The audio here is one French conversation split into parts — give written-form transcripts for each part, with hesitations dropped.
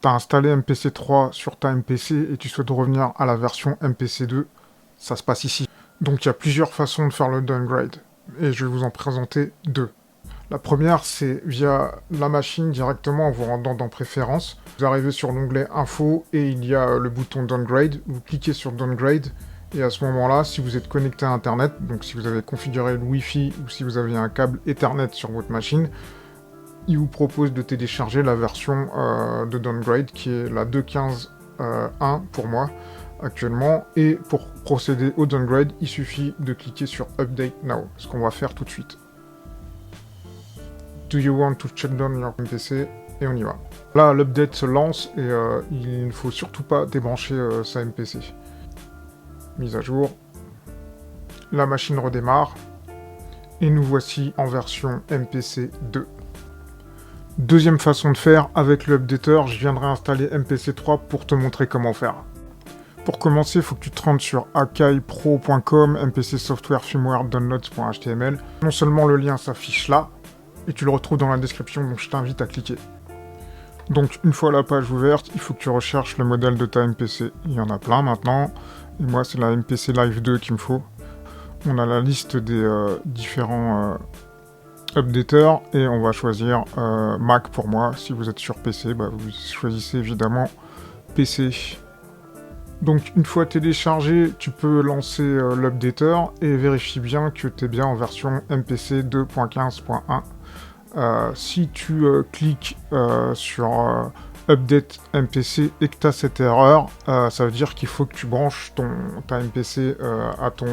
tu as installé MPC 3 sur ta MPC et tu souhaites revenir à la version MPC 2, ça se passe ici. Donc il y a plusieurs façons de faire le downgrade, et je vais vous en présenter deux. La première, c'est via la machine directement en vous rendant dans Préférences. Vous arrivez sur l'onglet Info et il y a le bouton Downgrade. Vous cliquez sur Downgrade et à ce moment-là, si vous êtes connecté à Internet, donc si vous avez configuré le Wi-Fi ou si vous avez un câble Ethernet sur votre machine, il vous propose de télécharger la version de Downgrade qui est la 2.15.1 pour moi actuellement. Et pour procéder au Downgrade, il suffit de cliquer sur Update Now, ce qu'on va faire tout de suite. Do you want to shut down your MPC? Et on y va. Là, l'update se lance et il ne faut surtout pas débrancher sa MPC. Mise à jour. La machine redémarre. Et nous voici en version MPC 2. Deuxième façon de faire, avec le updater, je viendrai installer MPC 3 pour te montrer comment faire. Pour commencer, il faut que tu te rendes sur akaipro.com, MPC Software Firmware Downloads.html. Non seulement le lien s'affiche là, et tu le retrouves dans la description, donc je t'invite à cliquer. Donc une fois la page ouverte, il faut que tu recherches le modèle de ta MPC. Il y en a plein maintenant, et moi c'est la MPC Live 2 qu'il me faut. On a la liste des différents updaters, et on va choisir Mac pour moi. Si vous êtes sur PC, vous choisissez évidemment PC. Donc une fois téléchargé, tu peux lancer l'updater, et vérifie bien que tu es bien en version MPC 2.15.1. Si tu cliques sur Update MPC et que tu as cette erreur, ça veut dire qu'il faut que tu branches ta MPC à ton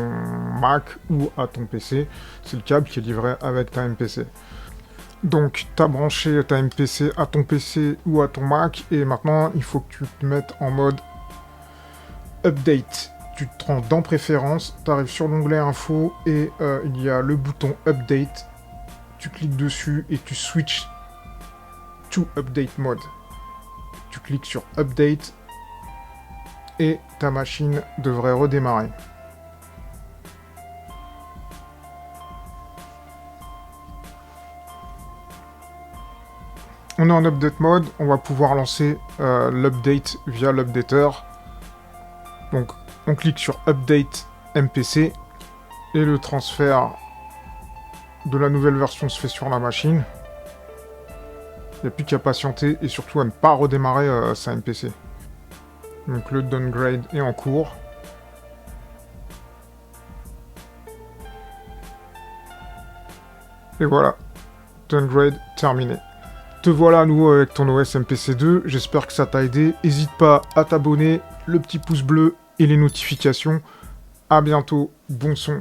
Mac ou à ton PC. C'est le câble qui est livré avec ta MPC. Donc tu as branché ta MPC à ton PC ou à ton Mac, et maintenant il faut que tu te mettes en mode Update. Tu te rends dans Préférences, tu arrives sur l'onglet Info et il y a le bouton Update. Tu cliques dessus et tu switches to Update Mode. Tu cliques sur Update et ta machine devrait redémarrer. On est en Update Mode, on va pouvoir lancer l'update via l'updater. Donc on clique sur Update MPC et le transfert de la nouvelle version se fait sur la machine. Il n'y a plus qu'à patienter et surtout à ne pas redémarrer sa MPC. Donc le downgrade est en cours. Et voilà, downgrade terminé. Te voilà à nouveau avec ton OS MPC 2, j'espère que ça t'a aidé. N'hésite pas à t'abonner, le petit pouce bleu et les notifications. A bientôt, bon son.